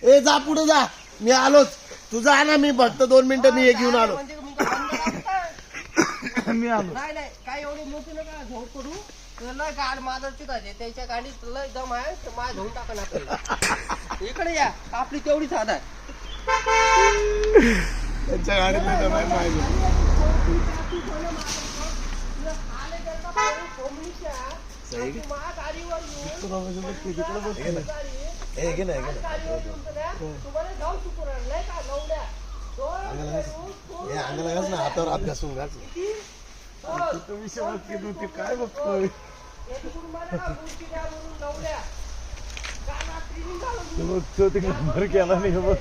ए जा पुढे जा, मी आलोच. तू जा ना, मी फक्त 2 मिनिटं मी घेऊन आलो. मी आलो. नाही नाही, काय एवढी मोठी नका झोप करू. लय गाड मादरची झाली त्याच्या गाडीत लय दम आहे, तर माझ्या धुवून टाका ना. इकडे या, आपली तेवढीच हात आहे. त्यांच्या गाडीत नाही माहिती. अंगाला हातावर अभ्यास होऊन काय बघतोय. नंबर केला नाही बघ.